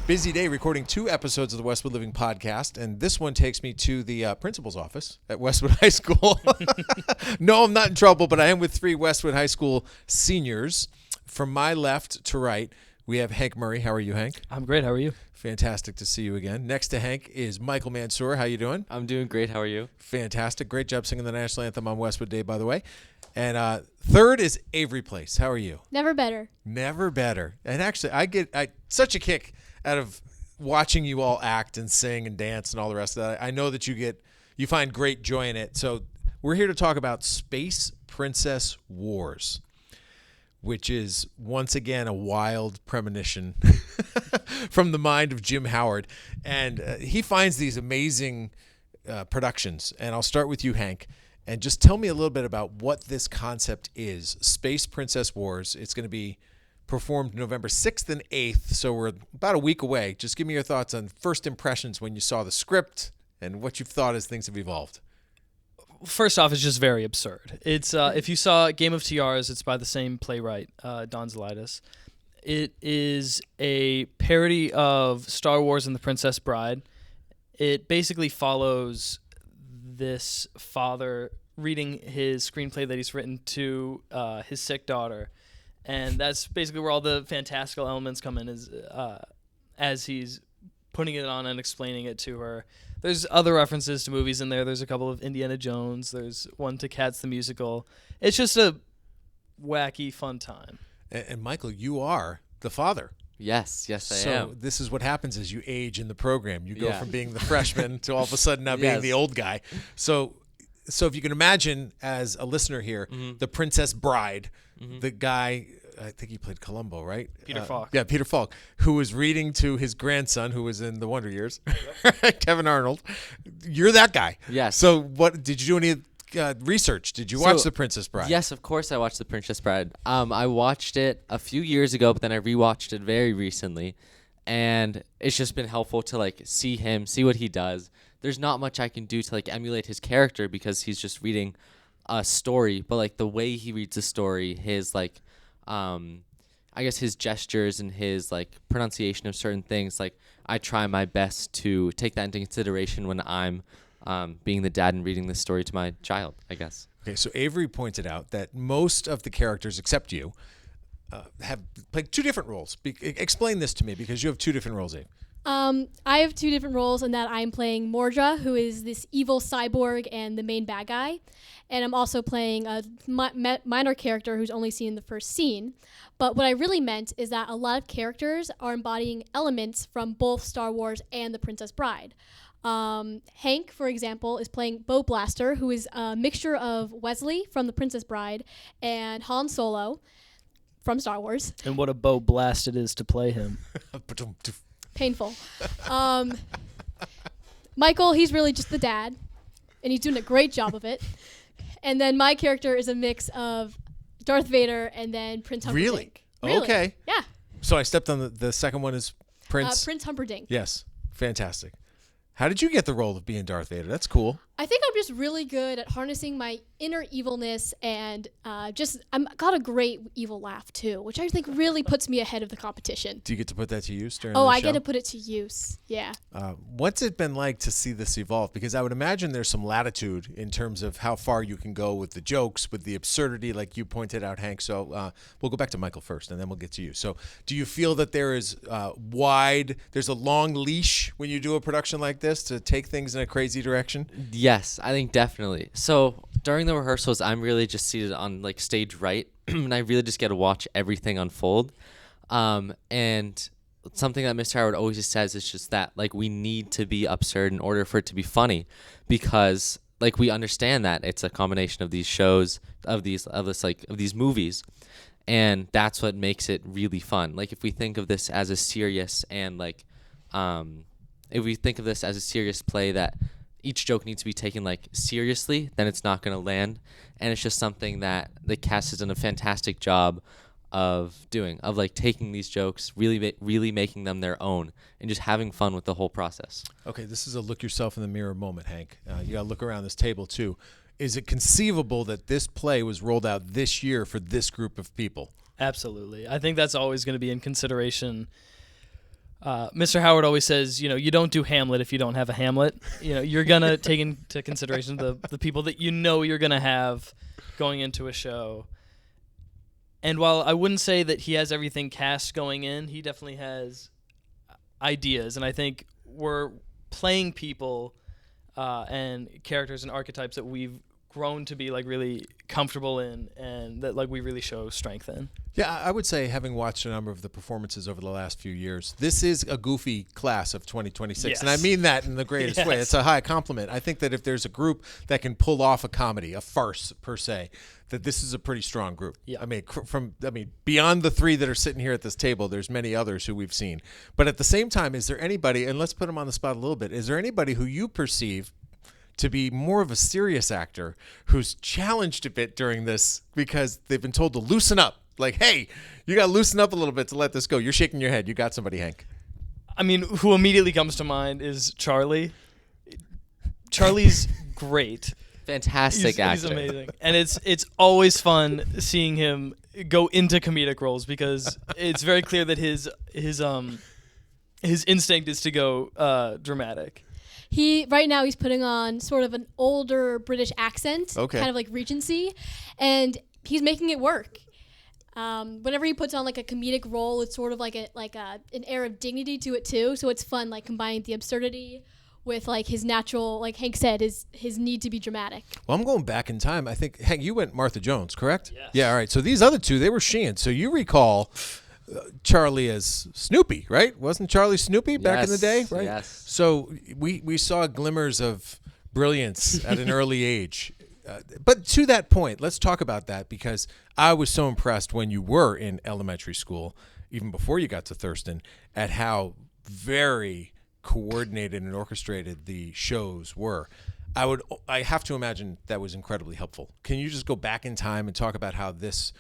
Busy day recording 2 episodes of the Westwood Living podcast, and this one takes me to the principal's office at Westwood High School. No, I'm not in trouble, but I am with 3 Westwood High School seniors. From my left to right, we have Hank Murray. How are you, Hank? I'm great. How are you? Fantastic to see you again. Next to Hank is Michael Mansour. How you doing? I'm doing great. How are you? Fantastic. Great job singing the national anthem on Westwood Day, by the way. And third is Avery Place. How are you? Never better. Never better. And actually, I get such a kick out of watching you all act and sing and dance and all the rest of that. I know that you find great joy in it. So we're here to talk about Space Princess Wars, which is once again a wild premonition from the mind of Jim Howard. And he finds these amazing productions. And I'll start with you, Hank. And just tell me a little bit about what this concept is. Space Princess Wars. It's going to be performed November 6th and 8th, so we're about a week away. Just give me your thoughts on first impressions when you saw the script and what you've thought as things have evolved. First off, it's just very absurd. It's if you saw Game of Tiaras, it's by the same playwright, Don Zalitis. It is a parody of Star Wars and the Princess Bride. It basically follows this father reading his screenplay that he's written to his sick daughter, and that's basically where all the fantastical elements come in, is as he's putting it on and explaining it to her. There's other references to movies in there. There's a couple of Indiana Jones. There's one to Cats the Musical. It's just a wacky, fun time. And Michael, you are the father. Yes, I am. So this is what happens as you age in the program. You go from being the freshman to all of a sudden now being the old guy. So if you can imagine, as a listener here, the Princess Bride, the guy, I think he played Columbo, right? Peter Falk. Yeah, Peter Falk, who was reading to his grandson, who was in The Wonder Years, Kevin Arnold. You're that guy. Yes. So what did you do any research? Did you watch The Princess Bride? Yes, of course I watched The Princess Bride. I watched it a few years ago, but then I rewatched it very recently, and it's just been helpful to see what he does. There's not much I can do to emulate his character because he's just reading a story, but the way he reads the story, his I guess his gestures and his pronunciation of certain things, I try my best to take that into consideration when I'm being the dad and reading this story to my child, I guess. Okay, so Avery pointed out that most of the characters, except you, have played 2 different roles. Explain this to me, because you have 2 different roles, Avery. I have 2 different roles in that I'm playing Mordra, who is this evil cyborg and the main bad guy. And I'm also playing a minor character who's only seen in the first scene. But what I really meant is that a lot of characters are embodying elements from both Star Wars and The Princess Bride. Hank, for example, is playing Bo Blaster, who is a mixture of Wesley from The Princess Bride and Han Solo from Star Wars. And what a Bo Blast it is to play him. Painful. Michael, he's really just the dad, and he's doing a great job of it. And then my character is a mix of Darth Vader and then Prince Humperdinck. Really? Okay. Yeah. So I stepped on the second one is Prince. Prince Humperdinck. Yes. Fantastic. How did you get the role of being Darth Vader? That's cool. I think I'm just really good at harnessing my inner evilness, and I'm got a great evil laugh too, which I think really puts me ahead of the competition. Do you get to put that to use during the show? I get to put it to use. Yeah. What's it been like to see this evolve? Because I would imagine there's some latitude in terms of how far you can go with the jokes, with the absurdity, like you pointed out, Hank. So we'll go back to Michael first, and then we'll get to you. So do you feel that there is there's a long leash when you do a production like this to take things in a crazy direction? Yes, I think definitely. So during the rehearsals, I'm really just seated on stage right, and I really just get to watch everything unfold. And something that Mr. Howard always just says is just that we need to be absurd in order for it to be funny, because we understand that it's a combination of these shows, of these movies, and that's what makes it really fun. If we think of this as a serious and if we think of this as a serious play that each joke needs to be taken seriously, then it's not going to land. And it's just something that the cast has done a fantastic job of doing, of taking these jokes, really making them their own, and just having fun with the whole process. Okay, this is a look yourself in the mirror moment, Hank. You got to look around this table too. Is it conceivable that this play was rolled out this year for this group of people? Absolutely. I think that's always going to be in consideration. Mr. Howard always says, you don't do Hamlet if you don't have a Hamlet. You're gonna take into consideration the people that you're gonna have going into a show. And while I wouldn't say that he has everything cast going in, he definitely has ideas. And I think we're playing people and characters and archetypes that we've grown to be like really comfortable in, and that like we really show strength in. Yeah, I would say, having watched a number of the performances over the last few years, this is a goofy class of 2026. Yes. And I mean that in the greatest way. Yes. It's a high compliment. I think that if there's a group that can pull off a comedy, a farce per se, that this is a pretty strong group. Yeah. I mean, beyond the three that are sitting here at this table, there's many others who we've seen. But at the same time, is there anybody, and let's put them on the spot a little bit, is there anybody who you perceive to be more of a serious actor who's challenged a bit during this because they've been told to loosen up? Like, hey, you got to loosen up a little bit to let this go. You're shaking your head. You got somebody, Hank. I mean, who immediately comes to mind is Charlie. Charlie's great. Fantastic actor. He's amazing. And it's always fun seeing him go into comedic roles, because it's very clear that his instinct is to go dramatic. Right now he's putting on sort of an older British accent, Okay. kind of like Regency, and he's making it work. Whenever he puts on like a comedic role, it's sort of like an air of dignity to it too. So it's fun, like combining the absurdity with like his natural, like Hank said, his need to be dramatic. Well, I'm going back in time. I think, Hank, you went Martha Jones, correct? Yes. Yeah, all right. So these other two, they were Sheehan. So you recall Charlie as Snoopy, right? Wasn't Charlie Snoopy back in the day? Right. Yes. So we saw glimmers of brilliance at an early age. But to that point, let's talk about that, because I was so impressed when you were in elementary school, even before you got to Thurston, at how very coordinated and orchestrated the shows were. I have to imagine that was incredibly helpful. Can you just go back in time and talk about how this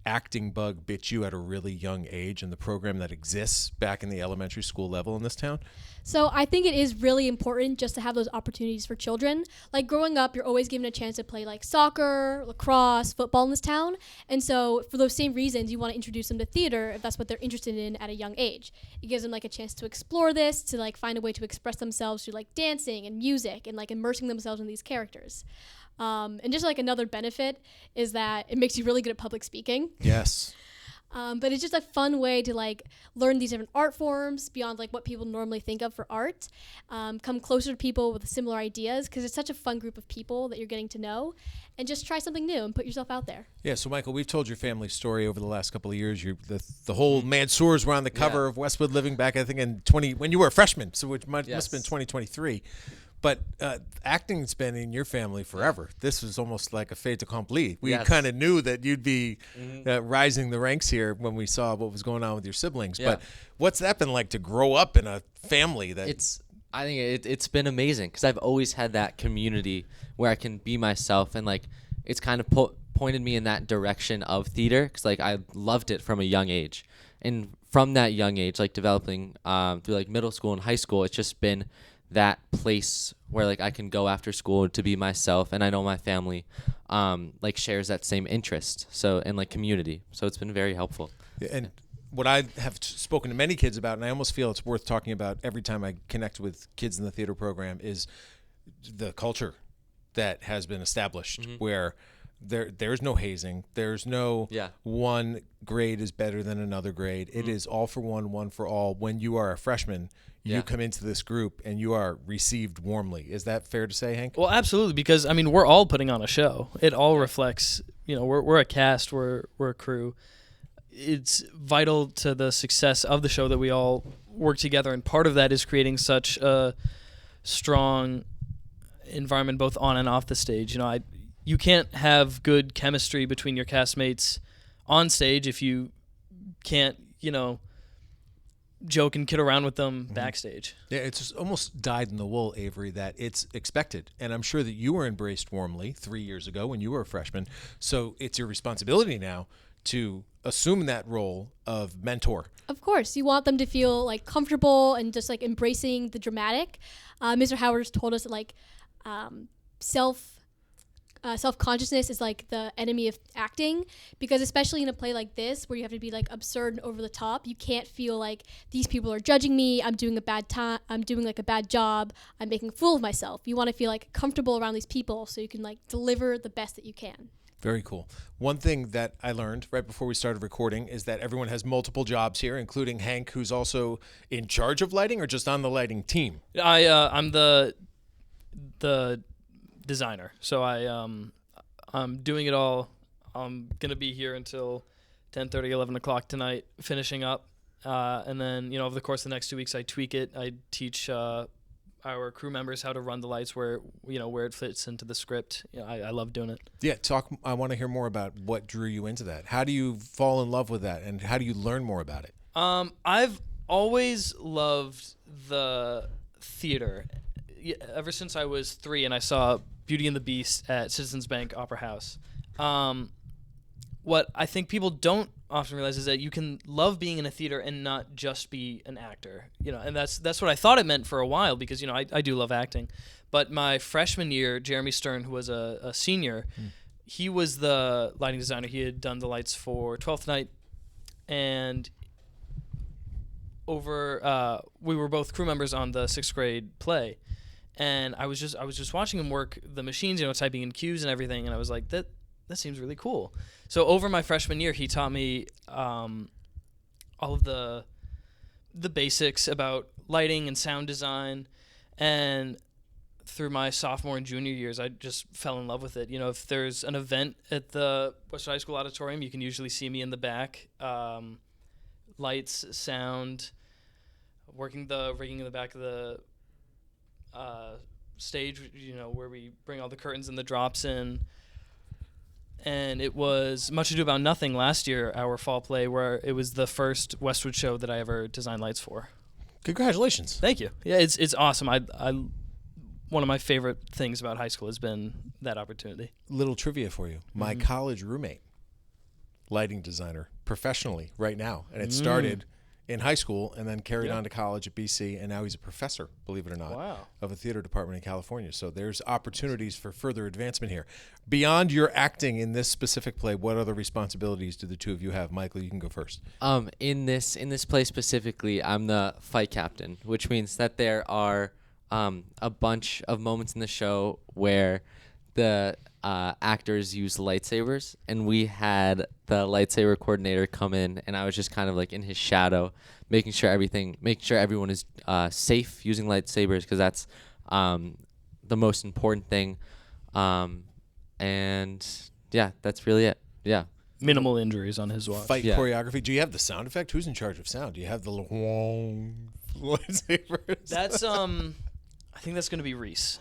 acting bug bit you at a really young age and the program that exists back in the elementary school level in this town? So I think it is really important just to have those opportunities for children. Like growing up, you're always given a chance to play like soccer, lacrosse, football in this town. And so for those same reasons, you want to introduce them to theater if that's what they're interested in at a young age. It gives them like a chance to explore this, to like find a way to express themselves through like dancing and music and like immersing themselves in these characters. And just like another benefit is that it makes you really good at public speaking. Yes. But it's just a fun way to like learn these different art forms beyond like what people normally think of for art. Come closer to people with similar ideas, because it's such a fun group of people that you're getting to know, and just try something new and put yourself out there. Yeah, so Michael, we've told your family story over the last couple of years. The whole Mansours were on the cover of Westwood Living back, I think, in when you were a freshman, so which must have been 2023. But acting's been in your family forever. This was almost like a fait accompli. We kind of knew that you'd be rising the ranks here when we saw what was going on with your siblings. Yeah. But what's that been like to grow up in a family that... I think it's been amazing, because I've always had that community where I can be myself, and like it's kind of pointed me in that direction of theater, because like I loved it from a young age. And from that young age, like developing through like middle school and high school, it's just been that place where like I can go after school to be myself, and I know my family like shares that same interest, so, and like community, so it's been very helpful. And what I have spoken to many kids about, and I almost feel it's worth talking about every time I connect with kids in the theater program, is the culture that has been established, where there's no hazing, there's no one grade is better than another grade. It is all for one for all. When you are a freshman, you come into this group and you are received warmly. Is that fair to say, Hank? Well, absolutely, because I mean we're all putting on a show. It all reflects, we're a cast, we're a crew. It's vital to the success of the show that we all work together, and part of that is creating such a strong environment both on and off the stage. You can't have good chemistry between your castmates on stage if you can't, joke and kid around with them backstage. Yeah, it's almost dyed in the wool, Avery, that it's expected. And I'm sure that you were embraced warmly 3 years ago when you were a freshman. So it's your responsibility now to assume that role of mentor. Of course, you want them to feel like comfortable and just like embracing the dramatic. Mr. Howard told us that like self-consciousness is like the enemy of acting, because especially in a play like this where you have to be like absurd and over the top, you can't feel like these people are judging me, I'm doing a bad time, I'm doing like a bad job, I'm making a fool of myself. You want to feel like comfortable around these people so you can like deliver the best that you can. Very cool. One thing that I learned right before we started recording is that everyone has multiple jobs here, including Hank, who's also in charge of lighting or just on the lighting team. I'm the designer, so I'm doing it all. I'm gonna be here until 10:30, 11 o'clock tonight, finishing up, and then over the course of the next 2 weeks, I tweak it. I teach our crew members how to run the lights where it fits into the script. I love doing it. Yeah, I want to hear more about what drew you into that. How do you fall in love with that, and how do you learn more about it? I've always loved the theater. Ever since I was 3 and I saw Beauty and the Beast at Citizens Bank Opera House. What I think people don't often realize is that you can love being in a theater and not just be an actor. And that's what I thought it meant for a while, because I do love acting. But my freshman year, Jeremy Stern, who was a senior, he was the lighting designer. He had done the lights for 12th Night, and we were both crew members on the 6th grade play. And I was just watching him work the machines, typing in cues and everything, and I was like, that seems really cool. So over my freshman year, he taught me all of the basics about lighting and sound design, and through my sophomore and junior years, I just fell in love with it. If there's an event at the Westwood High School auditorium, you can usually see me in the back, lights, sound, working the rigging in the back of the stage, where we bring all the curtains and the drops in. And it was Much Ado About Nothing last year, our fall play, where it was the first Westwood show that I ever designed lights for. Congratulations. Thank you. Yeah, it's awesome. I one of my favorite things about high school has been that opportunity. Little trivia for you. My college roommate, lighting designer, professionally right now. And it started in high school and then carried on to college at BC, and now he's a professor, believe it or not, of a theater department in California. So there's opportunities for further advancement here. Beyond your acting in this specific play, what other responsibilities do the two of you have? Michael, you can go first. In this play specifically, I'm the fight captain, which means that there are a bunch of moments in the show where the actors use lightsabers, and we had the lightsaber coordinator come in, and I was just kind of like in his shadow, making sure everyone is safe using lightsabers, because that's the most important thing. And yeah, that's really it. Yeah. Minimal injuries on his watch. Fight choreography. Do you have the sound effect? Who's in charge of sound? Do you have the little lightsabers? That's I think that's going to be Reese.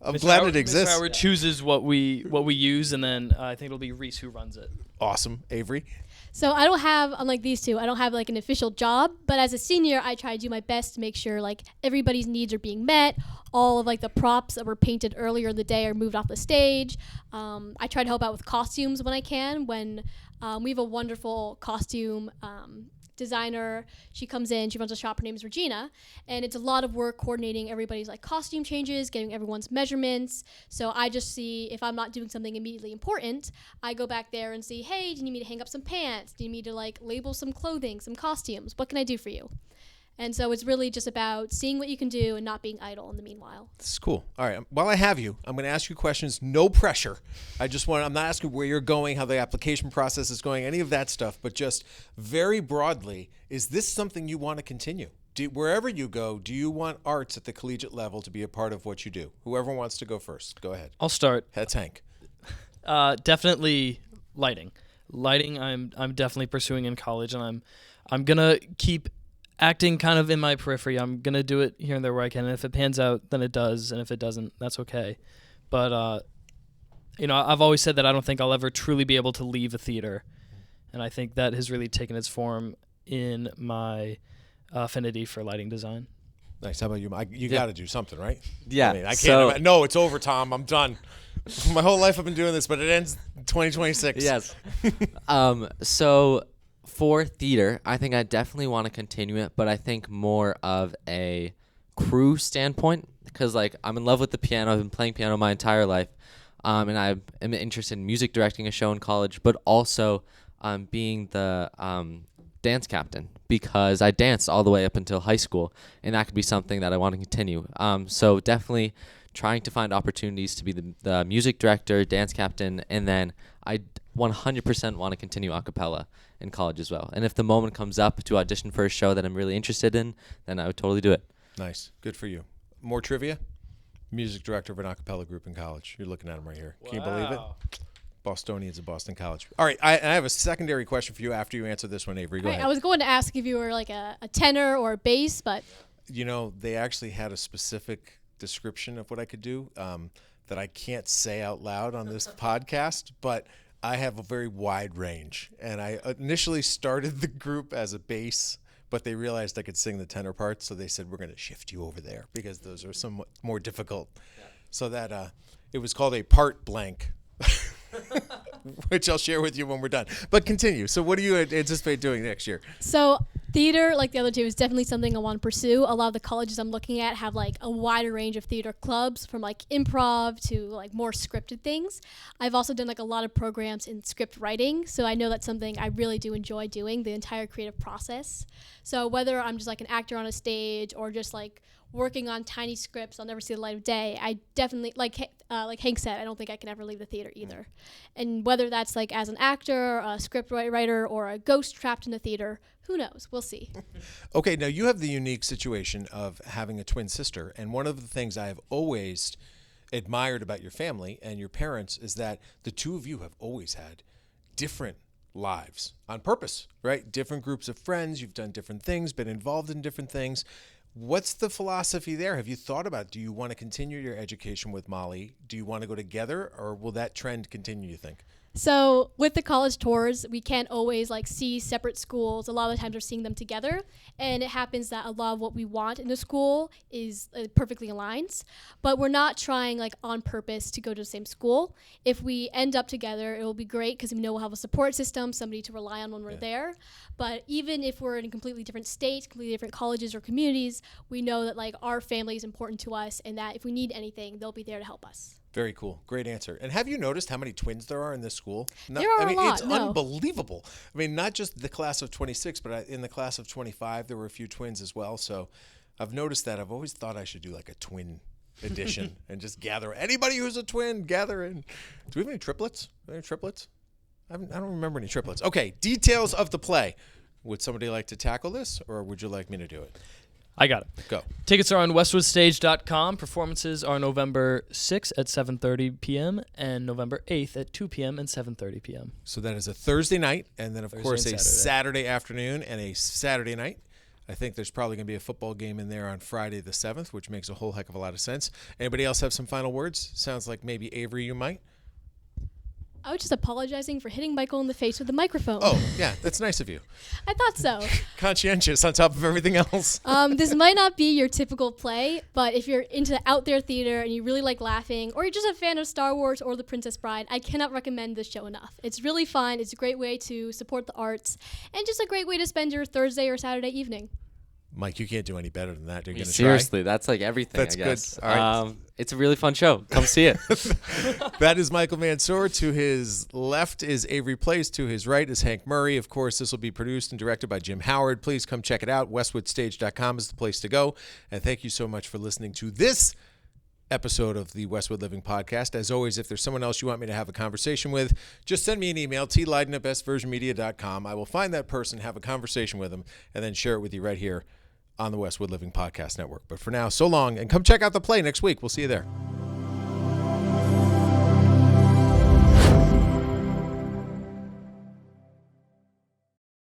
I'm glad it exists. Mr. Howard chooses what we use, and then I think it'll be Reese who runs it. Awesome. Avery? So I don't have, unlike these two, I don't have like an official job, but as a senior, I try to do my best to make sure like everybody's needs are being met. All of like the props that were painted earlier in the day are moved off the stage. I try to help out with costumes when I can. When we have a wonderful costume designer. She comes in, she runs a shop, her name is Regina, and it's a lot of work coordinating everybody's like costume changes, getting everyone's measurements. So I just see if I'm not doing something immediately important, I go back there and see, hey, do you need me to hang up some pants? Do you need me to like label some clothing, some costumes? What can I do for you? And so it's really just about seeing what you can do and not being idle in the meanwhile. This is cool. All right. While I have you, I'm going to ask you questions. No pressure. I'm not asking where you're going, how the application process is going, any of that stuff, but just very broadly, is this something you want to continue? Wherever you go, do you want arts at the collegiate level to be a part of what you do? Whoever wants to go first, go ahead. I'll start. That's Hank. Definitely lighting. Lighting, I'm definitely pursuing in college, and I'm gonna keep acting kind of in my periphery. I'm going to do it here and there where I can. And if it pans out, then it does. And if it doesn't, that's okay. But, I've always said that I don't think I'll ever truly be able to leave a theater. And I think that has really taken its form in my affinity for lighting design. Nice. How about you? You got to do something, right? Yeah. I can't. No, it's over, Tom. I'm done. My whole life I've been doing this, but it ends 2026. Yes. So for theater, I think I definitely want to continue it, but I think more of a crew standpoint, because like I'm in love with the piano. I've been playing piano my entire life. And I am interested in music directing a show in college, but also being the dance captain, because I danced all the way up until high school, and that could be something that I want to continue. So definitely trying to find opportunities to be the music director, dance captain, and then I 100% want to continue a cappella in college as well. And if the moment comes up to audition for a show that I'm really interested in, then I would totally do it. Nice. Good for you. More trivia? Music director of an a cappella group in college. You're looking at him right here. Can you believe it? Bostonians at Boston College. All right, I have a secondary question for you after you answer this one, Avery. Go ahead. I was going to ask if you were like a tenor or a bass, but You know, they actually had a specific description of what I could do that I can't say out loud on this podcast, but I have a very wide range. And I initially started the group as a bass, but they realized I could sing the tenor parts, so they said, we're going to shift you over there because those are somewhat more difficult. Yeah. So that it was called a part blank, which I'll share with you when we're done. But continue. So what do you anticipate doing next year? So theater, like the other two, is definitely something I want to pursue. A lot of the colleges I'm looking at have like a wider range of theater clubs, from like improv to like more scripted things. I've also done like a lot of programs in script writing, so I know that's something I really do enjoy doing, the entire creative process. So whether I'm just like an actor on a stage or just like working on tiny scripts I'll never see the light of day, I definitely, like Hank said, I don't think I can ever leave the theater either. And whether that's like as an actor, a script writer, or a ghost trapped in a theater, who knows? We'll see. Okay, now you have the unique situation of having a twin sister, and one of the things I have always admired about your family and your parents is that the two of you have always had different lives on purpose, right? Different groups of friends, you've done different things, been involved in different things. What's the philosophy there? Have you thought about, do you want to continue your education with Molly? Do you want to go together, or will that trend continue, you think? So with the college tours, we can't always like see separate schools. A lot of the times we're seeing them together, and it happens that a lot of what we want in a school is perfectly aligns, but we're not trying like on purpose to go to the same school. If we end up together, it will be great because we know we'll have a support system, somebody to rely on when we're there. But even if we're in a completely different state, completely different colleges or communities, we know that like our family is important to us, and that if we need anything, they'll be there to help us. Very cool. Great answer. And have you noticed how many twins there are in this school? There are a lot. It's unbelievable. I mean, not just the class of 26, but in the class of 25, there were a few twins as well. So I've noticed that. I've always thought I should do like a twin edition and just gather anybody who's a twin, gather in. Do we have any triplets? Any triplets? I don't remember any triplets. Okay, details of the play. Would somebody like to tackle this, or would you like me to do it? I got it. Go. Tickets are on westwoodstage.com. Performances are November 6th at 7:30 p.m. and November 8th at 2 p.m. and 7:30 p.m. So that is a Thursday night, and then, of Thursday course, and a Saturday afternoon and a Saturday night. I think there's probably going to be a football game in there on Friday the 7th, which makes a whole heck of a lot of sense. Anybody else have some final words? Sounds like maybe Avery, you might. I was just apologizing for hitting Michael in the face with the microphone. Oh, yeah, that's nice of you. I thought so. Conscientious on top of everything else. This might not be your typical play, but if you're into out there theater and you really like laughing, or you're just a fan of Star Wars or The Princess Bride, I cannot recommend this show enough. It's really fun. It's a great way to support the arts, and just a great way to spend your Thursday or Saturday evening. Mike, you can't do any better than that. You're going to Seriously, that's like everything, That's I guess. good. All right. It's a really fun show. Come see it. That is Michael Mansour. To his left is Avery Place. To his right is Hank Murray. Of course, this will be produced and directed by Jim Howard. Please come check it out. Westwoodstage.com is the place to go. And thank you so much for listening to this episode of the Westwood Living Podcast. As always, if there's someone else you want me to have a conversation with, just send me an email, tleiden@bestversionmedia.com. I will find that person, have a conversation with them, and then share it with you right here on the Westwood Living Podcast Network. But for now, so long, and come check out the play next week. We'll see you there.